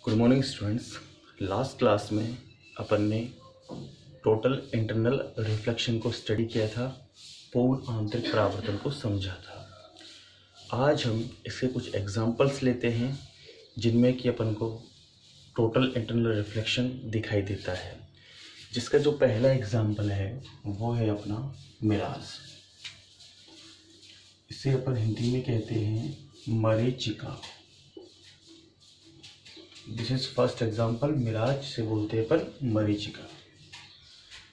Good morning students. Last class में अपन ने total internal reflection को स्टडी किया था, पूर्ण आंतरिक परावर्तन को समझा था। आज हम इसके कुछ एग्जांपल्स लेते हैं जिनमें कि अपन को टोटल इंटरनल रिफ्लेक्शन दिखाई देता है। जिसका जो पहला एग्जांपल है वो है अपना मिराज। इसे अपन हिंदी में कहते हैं मरीचिका। This is first example. Mirage से बोलते हैं अपन मरीचिका।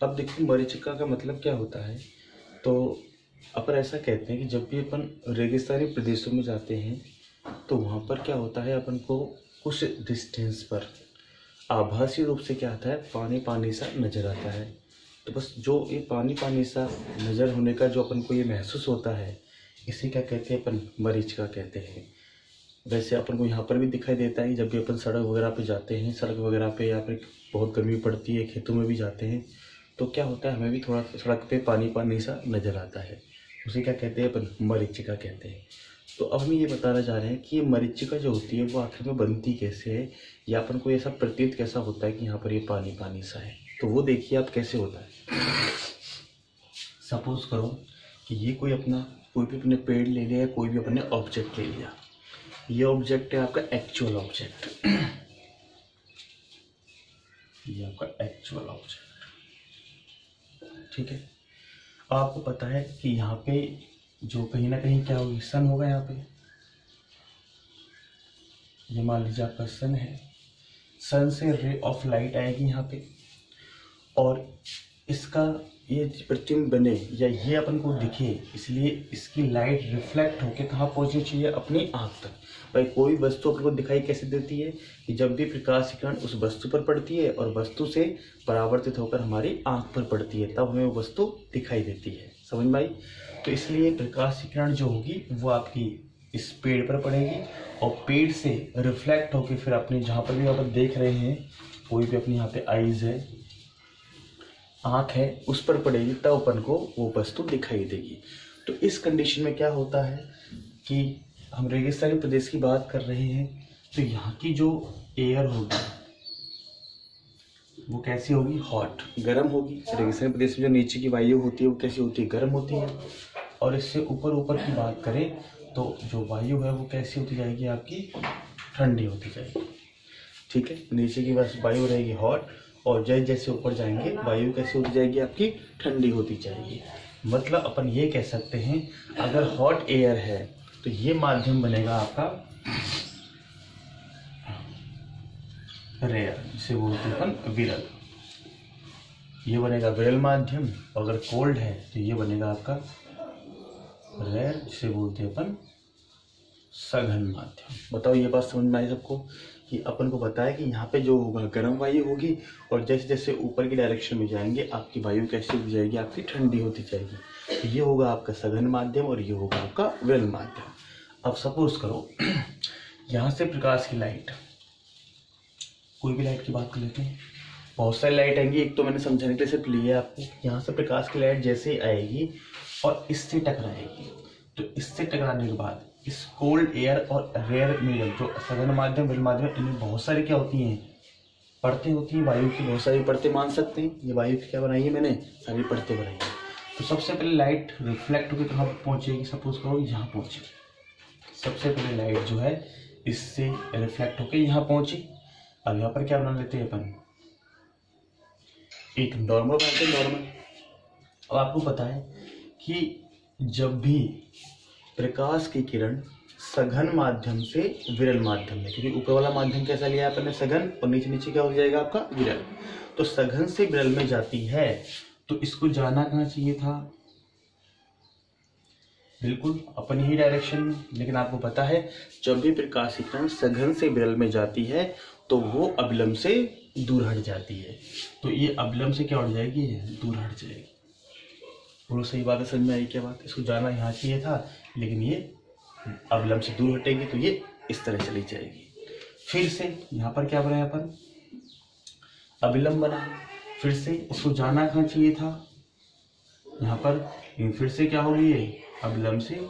अब देखो मरीचिका का मतलब क्या होता है। तो अपन ऐसा कहते हैं कि जब भी अपन रेगिस्तानी प्रदेशों में जाते हैं तो वहाँ पर क्या होता है, अपन को कुछ डिस्टेंस पर आभासी रूप से क्या आता है, पानी पानी सा नज़र आता है। तो बस जो ये पानी पानी सा नज़र होने का जो अपन को ये महसूस होता है, इसे क्या कहते हैं, अपन मरीचिका कहते हैं। वैसे अपन को यहाँ पर भी दिखाई देता है जब भी अपन सड़क वगैरह पे जाते हैं, सड़क वगैरह पे या फिर बहुत गर्मी पड़ती है, खेतों में भी जाते हैं तो क्या होता है, हमें भी थोड़ा सड़क पे पानी पानी सा नज़र आता है। उसे क्या कहते हैं, अपन मरीचिका कहते हैं। तो अब हम ये बताना चाह रहे हैं कि ये मरीचिका जो होती है वो आखिर में बनती कैसे है, या अपन को ऐसा प्रतीत कैसा होता है कि यहाँ पर ये पानी पानी सा है। तो वो देखिए आप कैसे होता है। सपोज करो कि ये कोई भी अपने पेड़ ले लिया, कोई भी अपने ऑब्जेक्ट ले लिया। ये ऑब्जेक्ट है आपका एक्चुअल ऑब्जेक्ट, ये आपका एक्चुअल ऑब्जेक्ट, ठीक है। आपको पता है कि यहाँ पे जो कहीं ना कहीं क्या होगी, सन होगा। यहाँ पे ये मान लीजिए आपका सन है, सन से रे ऑफ लाइट आएगी यहाँ पे, और इसका ये प्रतिबिंब बने या ये अपन को दिखे, इसलिए इसकी लाइट रिफ्लेक्ट होके कहाँ पहुँचनी चाहिए, अपनी आँख तक। भाई कोई वस्तु अपन को दिखाई कैसे देती है कि जब भी प्रकाश की किरण उस वस्तु पर पड़ती है और वस्तु से परावर्तित होकर हमारी आँख पर पड़ती है, तब हमें वो वस्तु दिखाई देती है। समझ में आई। तो इसलिए प्रकाश की किरण जो होगी वो आपकी इस पेड़ पर पड़ेगी और पेड़ से रिफ्लेक्ट होकर फिर अपने जहाँ पर भी अपन देख रहे हैं, कोई भी अपनी यहाँ पे आईज है, आँख है, उस पर पड़ेगी, तब अपन को वो वस्तु दिखाई देगी। तो इस कंडीशन में क्या होता है कि हम रेगिस्तानी प्रदेश की बात कर रहे हैं, तो यहाँ की जो एयर होगी वो कैसी होगी, हॉट, गर्म होगी। रेगिस्तानी प्रदेश में जो नीचे की वायु होती है वो कैसी होती है, गर्म होती है। और इससे ऊपर की बात करें तो जो वायु है वो कैसी होती जाएगी, आपकी ठंडी होती जाएगी, ठीक है। नीचे की बस वायु रहेगी हॉट, और जैसे जैसे ऊपर जाएंगे वायु कैसी होती जाएगी, आपकी ठंडी होती जाएगी। मतलब अपन ये कह सकते हैं, अगर हॉट एयर है तो ये माध्यम बनेगा आपका रेयर, जिसे बोलते हैं अपन विरल। ये बनेगा विरल माध्यम। अगर कोल्ड है तो ये बनेगा आपका रेयर, जिसे बोलते हैं अपन सघन माध्यम। बताओ ये बात समझ में आई सबको कि अपन को पता है कि यहाँ पे जो होगा गर्म वायु होगी, और जैसे जैसे ऊपर की डायरेक्शन में जाएंगे आपकी वायु कैसी हो जाएगी, आपकी ठंडी होती जाएगी। तो ये होगा आपका सघन माध्यम और ये होगा आपका विरल माध्यम। अब सपोज करो यहाँ से प्रकाश की लाइट, कोई भी लाइट की बात कर लेते हैं, बहुत सारी लाइट आएंगी। एक तो मैंने समझाने के लिए सिर्फ लिए आपको, यहाँ से प्रकाश की लाइट जैसे ही आएगी और इससे टकराएगी, तो इससे टकराने के बाद इस कोल्ड एयर और रेयर मीडियम, जो सघन माध्यम विरल माध्यम, इनमें बहुत सारी क्या होती हैं, परतें होती हैं। वायु की बहुत सारी परतें मान सकते हैं। ये वायु की क्या बनाई है मैंने, सारी परतें बनाई है। तो सबसे पहले लाइट रिफ्लेक्ट होकर कहाँ पहुँचेगी, सपोज करो यहाँ पहुँचेगी। सबसे पहले लाइट जो है इससे रिफ्लेक्ट होकर यहाँ पहुँची। अब यहाँ पर क्या बना लेते हैं अपन, एक नॉर्मल बनाते हैं, नॉर्मल। अब आपको पता है कि जब भी प्रकाश की किरण सघन माध्यम से विरल माध्यम में, क्योंकि ऊपर वाला माध्यम कैसा लिया अपन ने, सघन, और नीचे नीचे क्या हो जाएगा आपका विरल, तो सघन से विरल में जाती है तो इसको जाना कहाँ चाहिए था, बिल्कुल अपनी ही डायरेक्शन में। लेकिन आपको पता है जब भी प्रकाश की किरण सघन से विरल में जाती है तो वो अविलंब से दूर हट जाती है। तो ये अविलंब से क्या हट जाएगी, दूर हट जाएगी। बोलो सही बात है, समझ में आई क्या बात। इसको जाना यहाँ चाहिए था, लेकिन ये अविलंब से दूर हटेगी तो ये इस तरह चली जाएगी। फिर से यहाँ पर क्या बनाया अपन, अविलंब बना। फिर से इसको जाना कहाँ चाहिए था, यहाँ पर, लेकिन फिर से क्या होगी, ये अविलंब से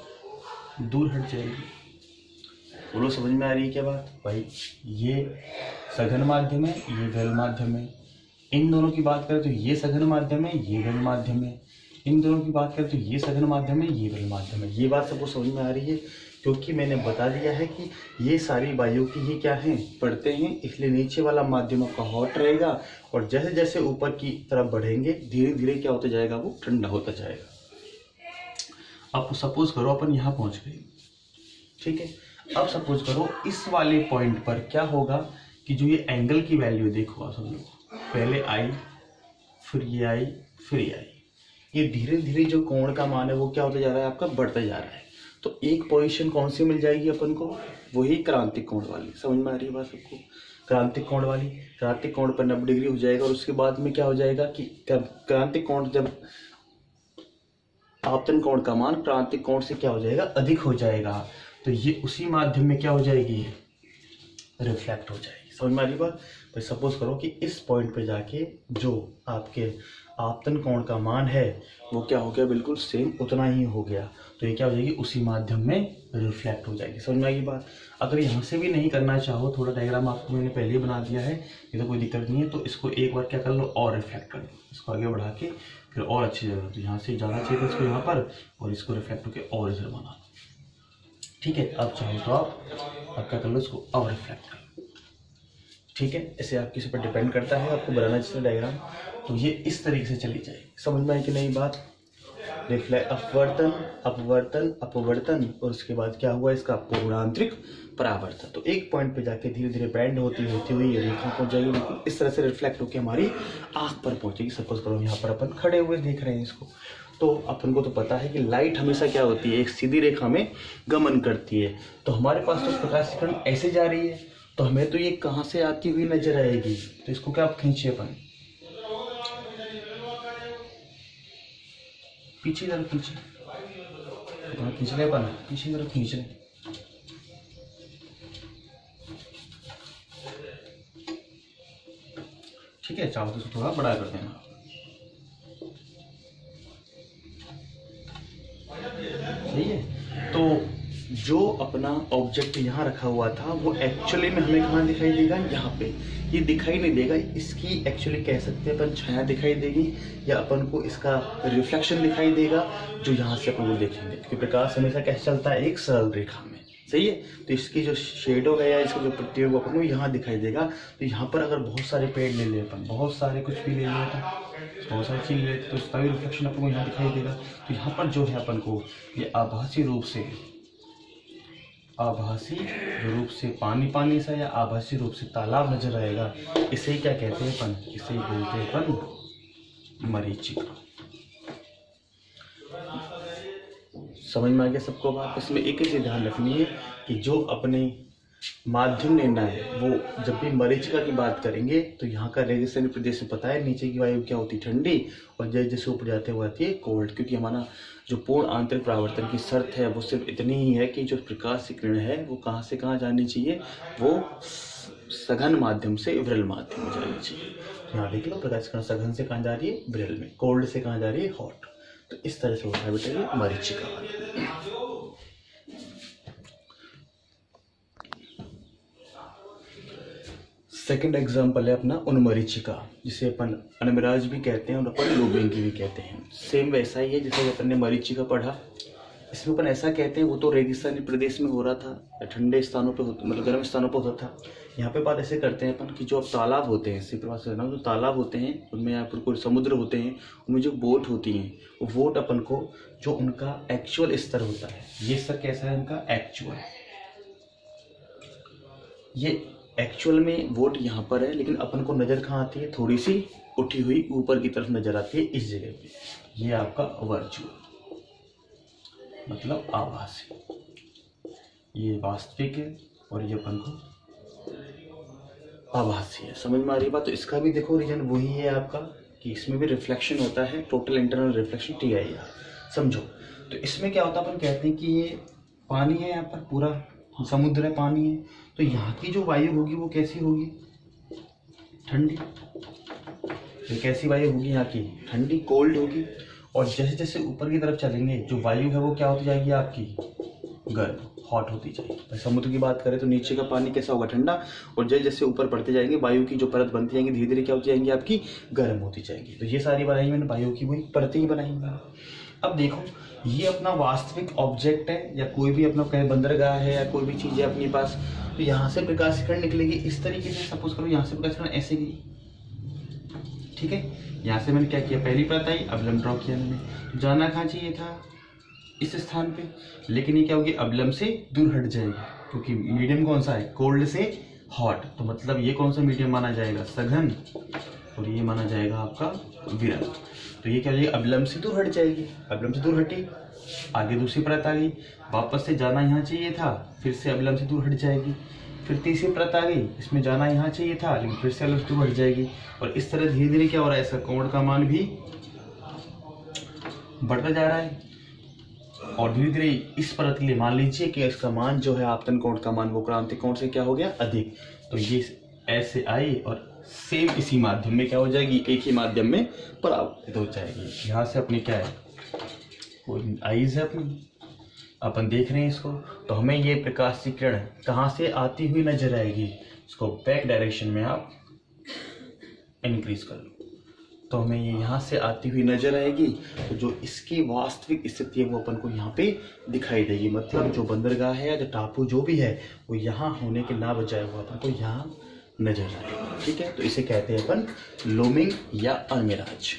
दूर हट जाएगी। बोलो समझ में आ रही है क्या बात भाई। ये सघन माध्यम है, ये विरल माध्यम है। इन दोनों की बात करें तो ये सघन माध्यम है, ये विरल माध्यम है। इन दोनों की बात करें तो ये सघन माध्यम है, ये विरल माध्यम है। ये बात सबको समझ में आ रही है, क्योंकि मैंने बता दिया है कि ये सारी वायु की ये क्या हैं, पढ़ते हैं, इसलिए नीचे वाला माध्यम आपका हॉट रहेगा और जैसे जैसे ऊपर की तरफ बढ़ेंगे धीरे धीरे क्या होता जाएगा, वो ठंडा होता जाएगा। अब सपोज करो अपन यहाँ पहुँच गए, ठीक है। अब सपोज करो इस वाले पॉइंट पर क्या होगा कि जो ये एंगल की वैल्यू देखो आप सब लोग, पहले आई, फिर ये आई, फिर ये आई, ये धीरे धीरे जो कोण का मान है वो क्या होता जा रहा है, आपका बढ़ता जा रहा है। तो एक पोजीशन कौन सी मिल जाएगी अपन को, वही क्रांतिक कोण वाली। समझ में आ रही है बात सबको, क्रांतिक कोण वाली। क्रांतिक कोण पर 90 डिग्री हो जाएगा और उसके बाद में क्या हो जाएगा कि क्रांतिक कोण जब आपतन कोण का मान क्रांतिक कोण से क्या हो जाएगा, अधिक हो जाएगा, तो ये उसी माध्यम में क्या हो जाएगी, रिफ्लेक्ट हो जाएगी। समझ में आ रही बात। तो सपोज करो कि इस पॉइंट पे जाके जो आपके आपतन कोण का मान है वो क्या हो गया, बिल्कुल सेम उतना ही हो गया, तो ये क्या हो जाएगी, उसी माध्यम में रिफ्लेक्ट हो जाएगी। समझ में आएगी बात। अगर यहाँ से भी नहीं करना चाहो, थोड़ा डायग्राम आपको मैंने पहले ही बना दिया है, ये तो कोई दिक्कत नहीं है, तो इसको एक बार क्या कर लो और रिफ्लेक्ट कर लो, इसको आगे बढ़ा के फिर और अच्छी जगह, तो यहाँ से जाना चाहिए इसको यहाँ पर और इसको रिफ्लेक्ट होकर और इधर बना लो, ठीक है। अब चाहो तो आप क्या कर लो, इसको और रिफ्लेक्ट कर लो, ठीक है। ऐसे आपके इस पर डिपेंड करता है आपको बनाना चाहिए डायग्राम। तो ये इस तरीके से चली जाएगी। समझ में आई कि नहीं बात। रिफ्लेक्ट, अपवर्तन अपवर्तन अपवर्तन और उसके बाद क्या हुआ, इसका पूर्णांतरिक परावर्तन। तो एक पॉइंट पे जाके धीरे धीरे बैंड होती हुई ये रेखा पहुंच जाएगी, बिल्कुल इस तरह से रिफ्लेक्ट होकर हमारी आंख पर पहुंचेगी। सपोज करो यहाँ पर अपन खड़े हुए देख रहे हैं इसको, तो अपन को तो पता है कि लाइट हमेशा क्या होती है, एक सीधी रेखा में गमन करती है। तो हमारे पास तो प्रकाश की किरण ऐसे जा रही है, तो हमें तो ये कहाँ से आती हुई नजर आएगी, तो इसको क्या आप खींचे अपन पीछे तरफ खींचे, खींच ले अपन पीछे तरफ खींच ले, ठीक है। चाहो तो थोड़ा बड़ा कर देना, सही है। तो जो अपना ऑब्जेक्ट यहाँ रखा हुआ था वो एक्चुअली में हमें कहाँ दिखाई देगा, यहाँ पे। ये दिखाई नहीं देगा, इसकी एक्चुअली कह सकते हैं अपन छाया दिखाई देगी या अपन को इसका रिफ्लेक्शन दिखाई देगा, जो यहाँ से अपन को देखेंगे, क्योंकि प्रकाश हमेशा कैसे चलता है, एक सरल रेखा में, सही है। तो इसकी जो शेडो है या इसका जो पट्टी है वो अपन को यहाँ दिखाई देगा। तो यहाँ पर अगर बहुत सारे पेड़ ले ले अपन, बहुत सारे कुछ भी ले लेता, बहुत सारी चीज ले लेते, तो इसका भी रिफ्लेक्शन अपन को यहाँ दिखाई देगा। तो यहाँ पर जो है अपन को ये आभासी रूप से पानी सा या आभासी रूप से तालाब नजर आएगा। इसे ही क्या कहते हैं अपन, इसे बोलते हैं अपन मरीचिका। समझ में आ गया सबको बात। इसमें एक ही चीज ध्यान रखनी है कि जो अपने माध्यम लेना है वो जब भी मरीचिका की बात करेंगे तो यहाँ का रेगिस्तानी प्रदेश में पता है नीचे की वायु क्या होती है, ठंडी, और जैसे जैसे ऊपर जाते हुए आती है कोल्ड, क्योंकि हमारा जो पूर्ण आंतरिक परावर्तन की शर्त है वो सिर्फ इतनी ही है कि जो प्रकाश की किरण है वो कहाँ से कहाँ जानी चाहिए, वो सघन माध्यम से विरल माध्यम में जानी चाहिए। यहाँ देख लो प्रकाश किरण सघन से कहाँ जा रही है, विरल में, कोल्ड से कहाँ जा रही है, हॉट। तो इस तरह से होता है बेटा ये मरीचिका वाला। सेकंड एग्जाम्पल है अपना उन्मरीचिका, जिसे अपन अनमिराज भी कहते हैं और अपन लुबिंगी भी कहते हैं। सेम वैसा ही है जैसे अपन ने मरीचिका पढ़ा। इसमें अपन ऐसा कहते हैं वो तो रेगिस्तानी प्रदेश में हो रहा था, ठंडे स्थानों पे मतलब गर्म स्थानों पर होता था। यहाँ पे बात ऐसे करते हैं अपन कि जो अब तालाब होते हैं, इसी प्रकार से जो तालाब होते हैं उनमें यहाँ पर कोई समुद्र होते हैं, उनमें जो बोट होती हैं वो बोट अपन को जो उनका एक्चुअल स्तर होता है, ये स्तर कैसा है उनका एक्चुअल, ये एक्चुअल में वोट यहाँ पर है, लेकिन अपन को नज़र कहाँ आती है, थोड़ी सी उठी हुई ऊपर की तरफ नजर आती है इस जगह पे। ये आपका वर्चुअल मतलब आभासी, ये वास्तविक है और ये अपन को आभासी है। समझ में आ रही बात। तो इसका भी देखो रीजन वही है आपका कि इसमें भी रिफ्लेक्शन होता है, टोटल इंटरनल रिफ्लेक्शन TIR, समझो। तो इसमें क्या होता है, अपन कहते हैं कि ये पानी है, यहाँ पर पूरा समुद्र है, पानी है, तो यहाँ की जो वायु होगी वो कैसी होगी, ठंडी। तो कैसी वायु होगी यहाँ की, ठंडी, कोल्ड होगी। और जैसे जैसे ऊपर की तरफ चलेंगे जो वायु है वो क्या होती जाएगी आपकी, गर्म। हॉट होती जाएगी। समुद्र की बात करें तो नीचे का पानी कैसा होगा, ठंडा, और जैसे जैसे ऊपर बढ़ते जाएंगे वायु की जो परत बनती जाएंगी धीरे धीरे क्या होती जाएंगी आपकी, गर्म होती जाएंगी। तो ये सारी बनाई मैंने वायु की वही परतें ही बनाई मैंने। अब देखो ये अपना वास्तविक ऑब्जेक्ट है या कोई भी अपना कहीं बंदरगाह है या कोई भी चीज़ है अपने पास, तो यहाँ से प्रकाश किरण निकलेगी इस तरीके से। सपोज करो यहाँ से प्रकाश किरण ऐसे गई, ठीक है। यहाँ से मैंने क्या किया, पहली परत आई, अवलंब ड्रॉ किया मैंने, जाना कहाँ चाहिए था, इस स्थान पे, लेकिन ये क्या होगी, अवलंब से दूर हट जाएगी क्योंकि मीडियम कौन सा है, कोल्ड से हॉट। तो मतलब ये कौन सा मीडियम माना जाएगा, सघन, और ये माना जाएगा आपका विरल। तो ये क्या हो जाएगी, अवलंब से दूर हट जाएगी, अवलंब से दूर हटी, आगे दूसरी परत आ गई, वापस से जाना यहाँ चाहिए था, फिर से अवलंब से दूर हट जाएगी, फिर तीसरी परत आ गई, इसमें जाना यहाँ चाहिए था लेकिन फिर से अवलंब से दूर हट जाएगी। और इस तरह धीरे धीरे क्या हो रहा है, इसका कोण का मान भी बढ़ता जा रहा है। और धीरे धीरे इस परत के लिए मान लीजिए कि इसका मान जो है आपतन कोण का मान वो क्रांतिक कोण से क्या हो गया, अधिक। तो ये ऐसे आई और सेम इसी माध्यम में क्या हो जाएगी, एक ही माध्यम में परावर्तित हो जाएगी। यहाँ से अपनी क्या है, कोई आईज है अपनी, अपन देख रहे हैं इसको, तो हमें ये प्रकाश की किरण कहाँ से आती हुई नजर आएगी, इसको बैक डायरेक्शन में आप इंक्रीज कर लो तो हमें ये यहाँ से आती हुई नजर आएगी। तो जो इसकी वास्तविक स्थिति है वो अपन को यहाँ पे दिखाई देगी, मतलब जो बंदरगाह है या जो टापू जो भी है वो यहाँ होने के ना बजाय वो अपन को यहाँ नजर आएगा, ठीक है। तो इसे कहते हैं अपन लूमिंग या अलमिराज।